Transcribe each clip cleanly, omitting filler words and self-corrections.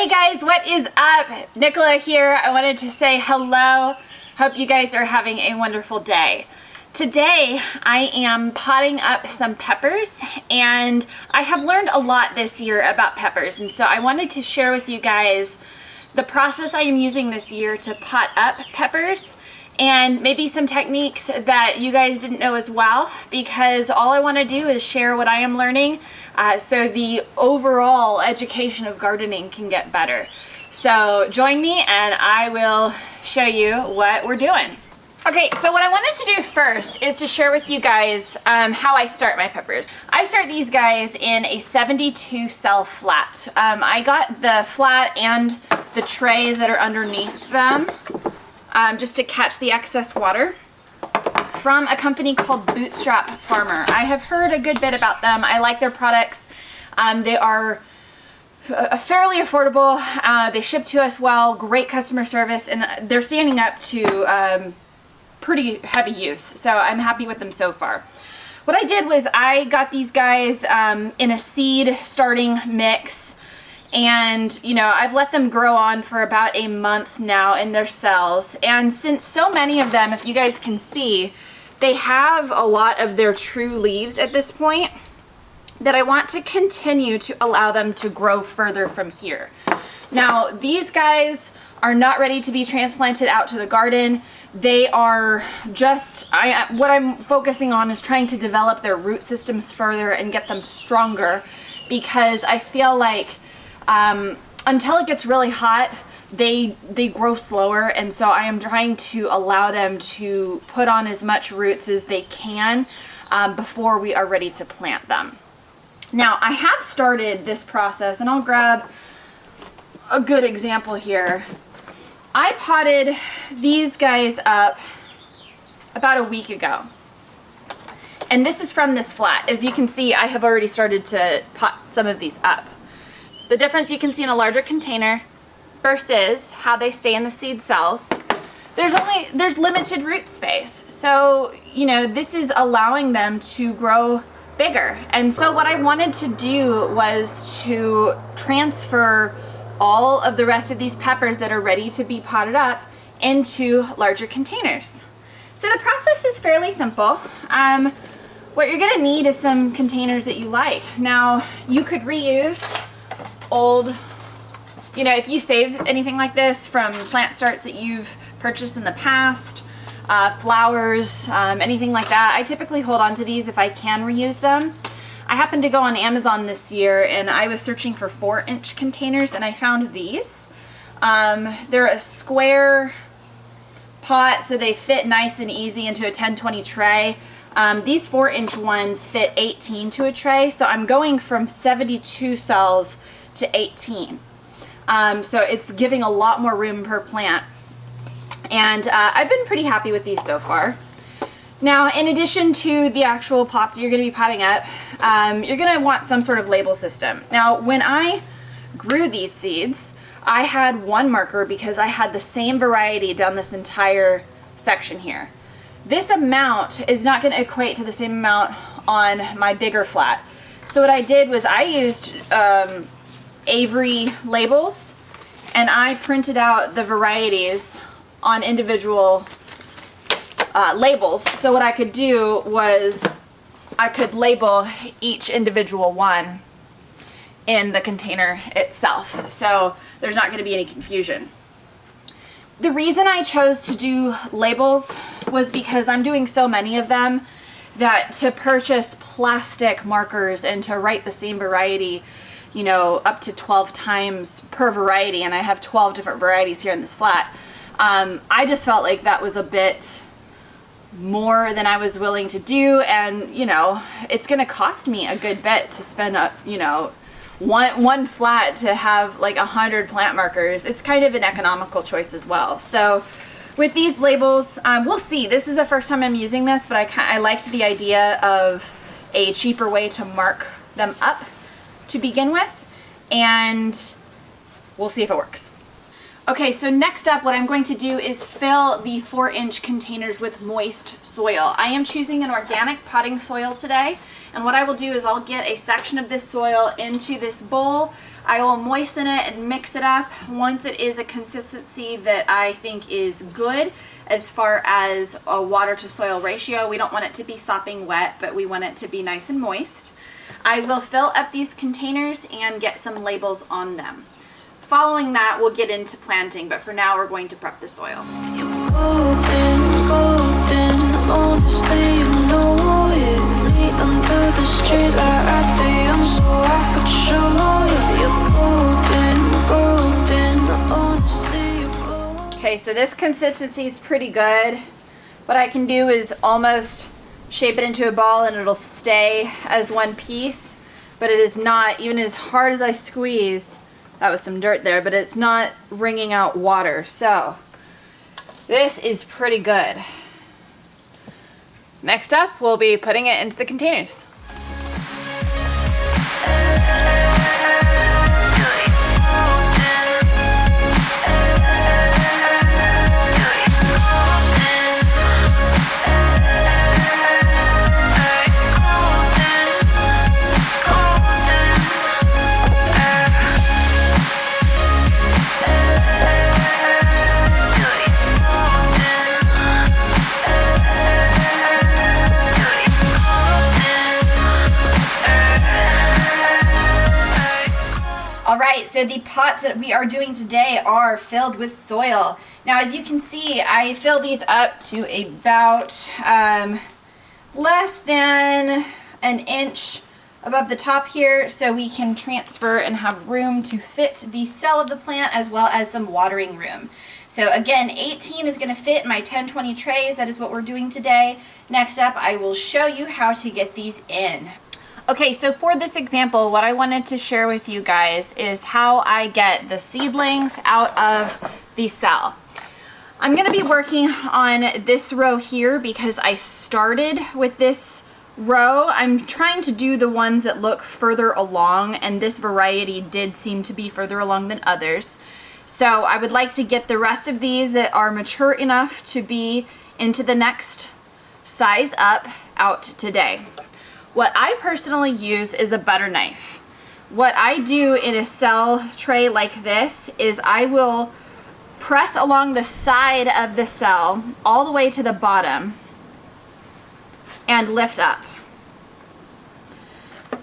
Hey guys, what is up? Nicola here. I wanted to say hello. Hope you guys are having a wonderful day. Today I am potting up some peppers, and I have learned a lot this year about peppers, and so I wanted to share with you guys the process I am using this year to pot up peppers and maybe some techniques that you guys didn't know as well, because all I want to do is share what I am learning so the overall education of gardening can get better. So join me and I will show you what we're doing. Okay, so what I wanted to do first is to share with you guys how I start my peppers. I start these guys in a 72 cell flat. I got the flat and the trays that are underneath them just to catch the excess water from a company called Bootstrap Farmer. I have heard a good bit about them. I like their products. They are fairly affordable. They ship to us well, great customer service, and they're standing up to pretty heavy use, so I'm happy with them so far. What I did was I got these guys in a seed starting mix, and you know, I've let them grow on for about a month now in their cells, and since so many of them, if you guys can see, they have a lot of their true leaves at this point, that I want to continue to allow them to grow further from here. Now, these guys are not ready to be transplanted out to the garden. They are just, what I'm focusing on is trying to develop their root systems further and get them stronger, because I feel like until it gets really hot, they grow slower, and so I am trying to allow them to put on as much roots as they can before we are ready to plant them. Now, I have started this process, and I'll grab a good example here. I potted these guys up about a week ago, and this is from this flat. As you can see, I have already started to pot some of these up. The difference you can see in a larger container versus how they stay in the seed cells, there's limited root space, so you know, this is allowing them to grow bigger. And so what I wanted to do was to transfer all of the rest of these peppers that are ready to be potted up into larger containers. So the process is fairly simple. What you're gonna need is some containers that you like. Now, you could reuse old, you know, if you save anything like this from plant starts that you've purchased in the past, flowers, anything like that, I typically hold on to these if I can reuse them. I happened to go on Amazon this year and I was searching for 4-inch containers, and I found these. They're a square pot, so they fit nice and easy into a 10-20 tray. These 4-inch ones fit 18 to a tray, so I'm going from 72 cells to 18. So it's giving a lot more room per plant. And I've been pretty happy with these so far. Now, in addition to the actual pots that you're going to be potting up, you're going to want some sort of label system. Now, when I grew these seeds, I had one marker because I had the same variety down this entire section here. This amount is not going to equate to the same amount on my bigger flat. So what I did was I used Avery labels, and I printed out the varieties on individual labels. So what I could do was I could label each individual one in the container itself, so there's not going to be any confusion. The reason I chose to do labels was because I'm doing so many of them that to purchase plastic markers and to write the same variety, you know, up to 12 times per variety, and I have 12 different varieties here in this flat, I just felt like that was a bit more than I was willing to do, and you know, it's gonna cost me a good bit to spend you know, one flat to have like 100 plant markers. It's kind of an economical choice as well. So with these labels, we'll see. This is the first time I'm using this, but I liked the idea of a cheaper way to mark them up to begin with, and we'll see if it works. Okay, so next up, what I'm going to do is fill the 4-inch containers with moist soil. I am choosing an organic potting soil today, and what I will do is I'll get a section of this soil into this bowl. I will moisten it and mix it up. Once it is a consistency that I think is good as far as a water to soil ratio, we don't want it to be sopping wet, but we want it to be nice and moist. I will fill up these containers and get some labels on them. Following that, we'll get into planting, but for now we're going to prep the soil. You're golden, golden, honestly you know it. Me under the streetlight at the end so I could show you. You're golden, golden, honestly you glow. Okay, so this consistency is pretty good. What I can do is almost shape it into a ball and it'll stay as one piece, but it is not, even as hard as I squeeze, that was some dirt there, but it's not wringing out water. So this is pretty good. Next up, we'll be putting it into the containers. Alright, so the pots that we are doing today are filled with soil. Now as you can see, I fill these up to about less than an inch above the top here, so we can transfer and have room to fit the cell of the plant as well as some watering room. So again, 18 is going to fit my 10-20 trays. That is what we're doing today. Next up, I will show you how to get these in. Okay, so for this example, what I wanted to share with you guys is how I get the seedlings out of the cell. I'm going to be working on this row here because I started with this row. I'm trying to do the ones that look further along, and this variety did seem to be further along than others. So I would like to get the rest of these that are mature enough to be into the next size up out today. What I personally use is a butter knife. What I do in a cell tray like this is I will press along the side of the cell all the way to the bottom and lift up.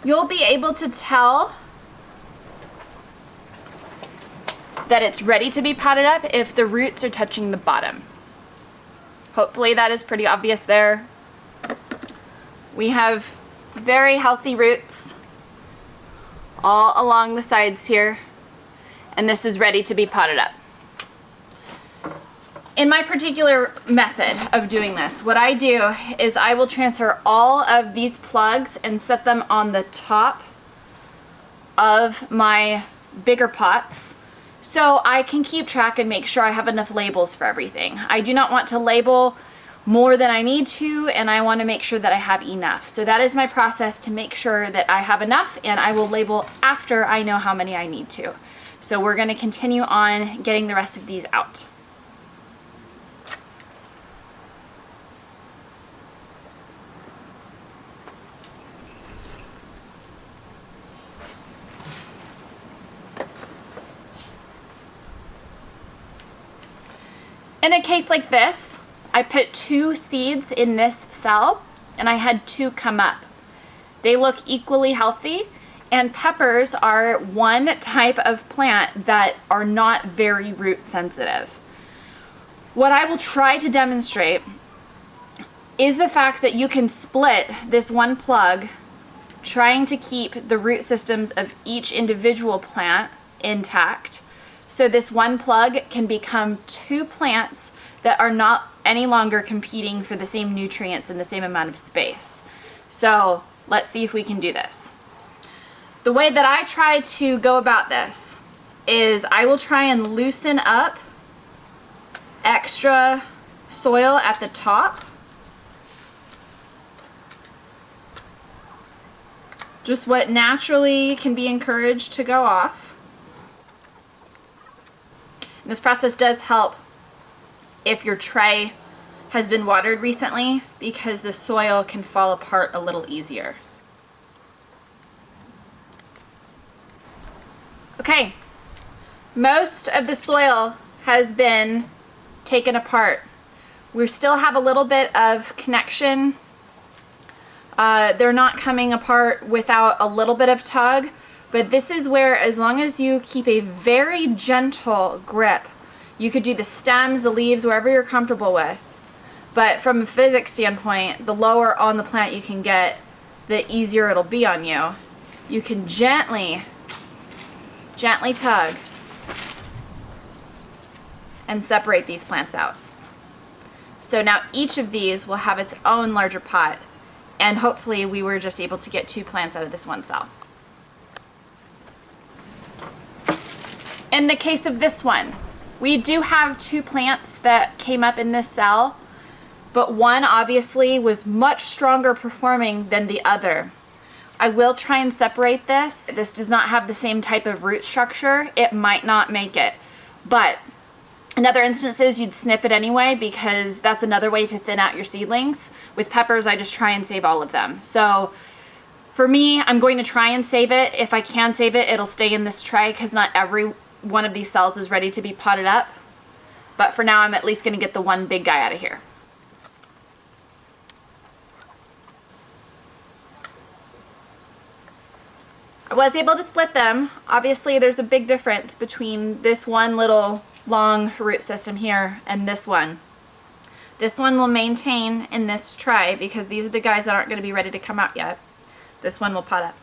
You'll be able to tell that it's ready to be potted up if the roots are touching the bottom. Hopefully that is pretty obvious there. We have very healthy roots all along the sides here, and this is ready to be potted up. In my particular method of doing this, what I do is I will transfer all of these plugs and set them on the top of my bigger pots so I can keep track and make sure I have enough labels for everything. I do not want to label more than I need to, and I want to make sure that I have enough. So that is my process to make sure that I have enough, and I will label after I know how many I need to. So we're going to continue on getting the rest of these out. In a case like this, I put 2 seeds in this cell and I had 2 come up. They look equally healthy, and peppers are one type of plant that are not very root sensitive. What I will try to demonstrate is the fact that you can split this one plug, trying to keep the root systems of each individual plant intact. So this one plug can become 2 plants that are not any longer competing for the same nutrients in the same amount of space. So let's see if we can do this. The way that I try to go about this is I will try and loosen up extra soil at the top. Just what naturally can be encouraged to go off. And this process does help if your tray has been watered recently, because the soil can fall apart a little easier. Okay, most of the soil has been taken apart. We still have a little bit of connection. They're not coming apart without a little bit of tug, but this is where, as long as you keep a very gentle grip, you could do the stems, the leaves, wherever you're comfortable with. But from a physics standpoint, the lower on the plant you can get, the easier it'll be on you. You can gently tug and separate these plants out. So now each of these will have its own larger pot, and hopefully we were just able to get 2 plants out of this one cell. In the case of this one, we do have 2 plants that came up in this cell, but one obviously was much stronger performing than the other. I will try and separate this. If this does not have the same type of root structure, it might not make it. But in other instances, you'd snip it anyway, because that's another way to thin out your seedlings. With peppers, I just try and save all of them. So for me, I'm going to try and save it. If I can save it, it'll stay in this tray, because not every one of these cells is ready to be potted up. But for now, I'm at least going to get the one big guy out of here. I was able to split them. Obviously, there's a big difference between this one little long root system here and this one. This one will maintain in this tray because these are the guys that aren't going to be ready to come out yet. This one will pot up.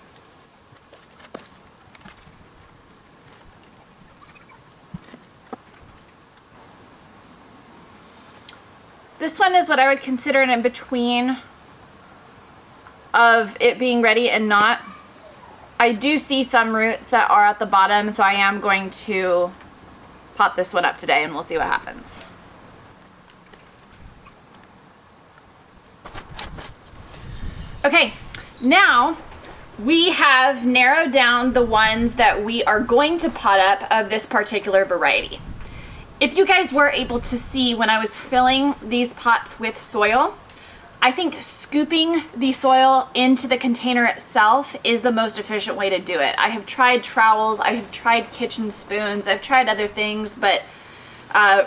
This one is what I would consider an in-between of it being ready and not. I do see some roots that are at the bottom, so I am going to pot this one up today and we'll see what happens. Okay, now we have narrowed down the ones that we are going to pot up of this particular variety. If you guys were able to see when I was filling these pots with soil, I think scooping the soil into the container itself is the most efficient way to do it. I have tried trowels, I have tried kitchen spoons, I've tried other things, but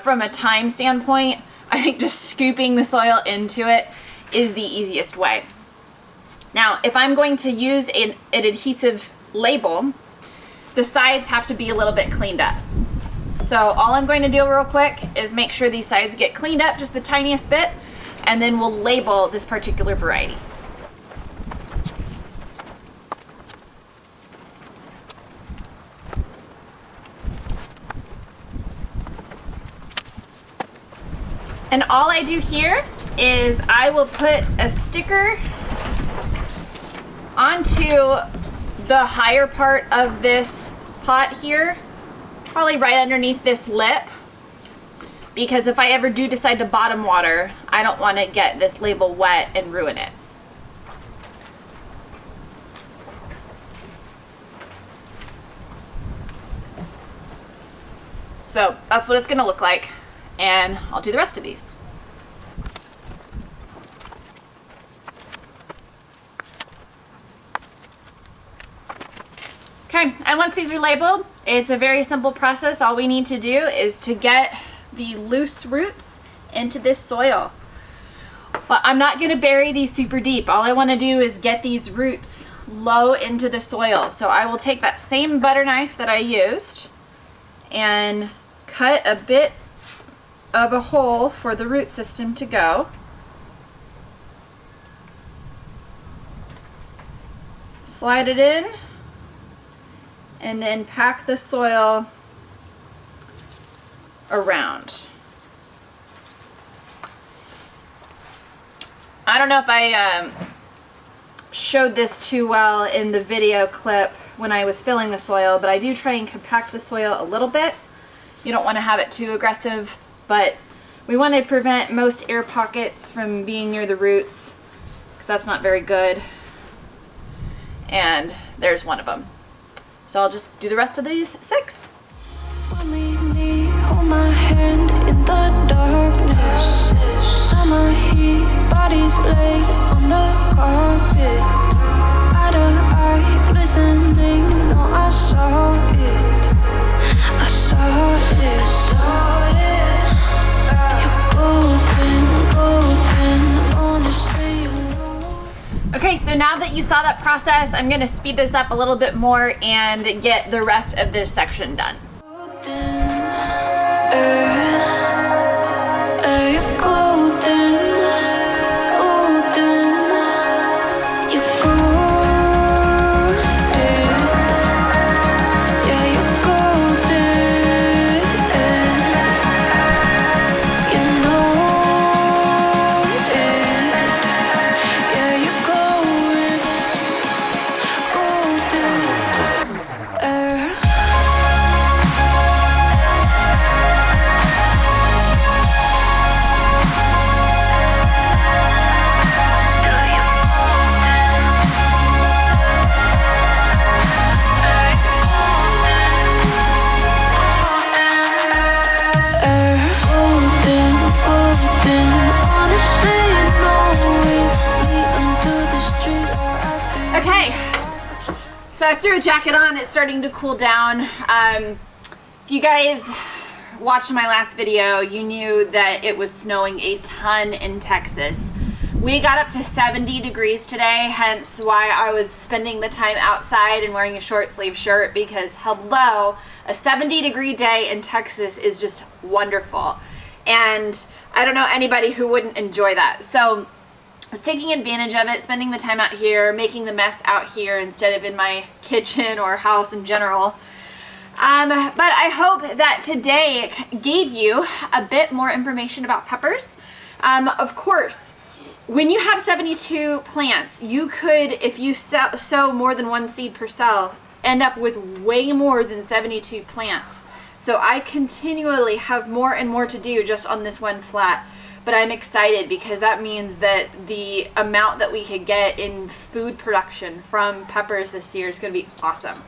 from a time standpoint, I think just scooping the soil into it is the easiest way. Now, if I'm going to use an adhesive label, the sides have to be a little bit cleaned up. So all I'm going to do real quick is make sure these sides get cleaned up just the tiniest bit, and then we'll label this particular variety. And all I do here is I will put a sticker onto the higher part of this pot here, probably right underneath this lip, because if I ever do decide to bottom water, I don't want to get this label wet and ruin it. So that's what it's going to look like, and I'll do the rest of these. Okay, and once these are labeled, it's a very simple process. All we need to do is to get the loose roots into this soil. But I'm not going to bury these super deep. All I want to do is get these roots low into the soil. So I will take that same butter knife that I used and cut a bit of a hole for the root system to go. Slide it in and then pack the soil around. I don't know if I showed this too well in the video clip when I was filling the soil, but I do try and compact the soil a little bit. You don't want to have it too aggressive, but we want to prevent most air pockets from being near the roots, because that's not very good. And there's one of them. So I'll just do the rest of these 6. Leave me hold my hand in the darkness. Summer heat, bodies laid on the carpet. Eye to eye, glistening. No, I saw it. I saw it. You're golden, golden. Honestly, you're Okay, so now that you saw that process, I'm gonna speed this up a little bit more and get the rest of this section done. Okay, so I threw a jacket on, it's starting to cool down. If you guys watched my last video, you knew that it was snowing a ton in Texas. We got up to 70 degrees today, hence why I was spending the time outside and wearing a short sleeve shirt, because hello, a 70-degree day in Texas is just wonderful. And I don't know anybody who wouldn't enjoy that. So I was taking advantage of it, spending the time out here, making the mess out here instead of in my kitchen or house in general. But I hope that today gave you a bit more information about peppers. Of course, when you have 72 plants, you could, if you sow more than one seed per cell, end up with way more than 72 plants. So I continually have more and more to do just on this one flat. But I'm excited because that means that the amount that we could get in food production from peppers this year is going to be awesome.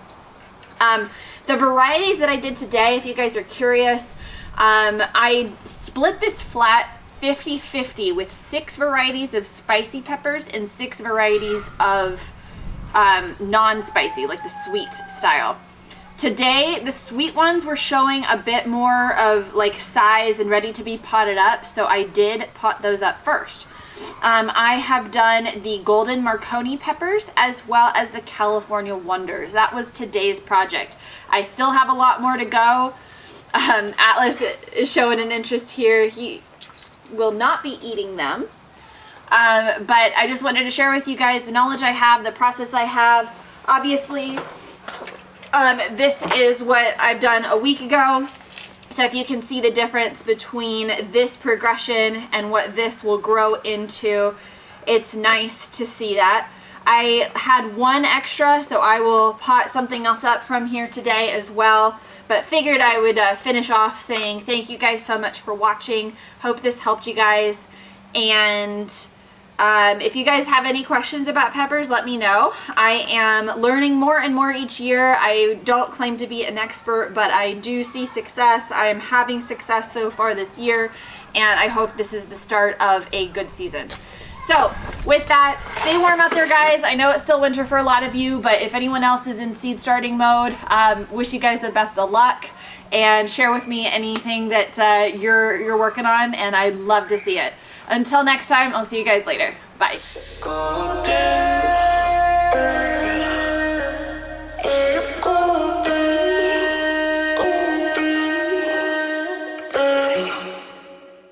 The varieties that I did today, if you guys are curious, I split this flat 50-50 with 6 varieties of spicy peppers and 6 varieties of non-spicy, like the sweet style. Today, the sweet ones were showing a bit more of like size and ready to be potted up, so I did pot those up first. I have done the golden Marconi peppers as well as the California Wonders. That was today's project. I still have a lot more to go. Atlas is showing an interest here. He will not be eating them. But I just wanted to share with you guys the knowledge I have, the process I have. Obviously, this is what I've done a week ago. So if you can see the difference between this progression and what this will grow into, it's nice to see that. I had one extra, so I will pot something else up from here today as well. But figured I would finish off saying thank you guys so much for watching. Hope this helped you guys. And if you guys have any questions about peppers, let me know. I am learning more and more each year. I don't claim to be an expert, but I do see success. I am having success so far this year, and I hope this is the start of a good season. So with that, stay warm out there, guys. I know it's still winter for a lot of you, but if anyone else is in seed starting mode, wish you guys the best of luck, and share with me anything that you're working on, and I'd love to see it. Until next time, I'll see you guys later. Bye. golden.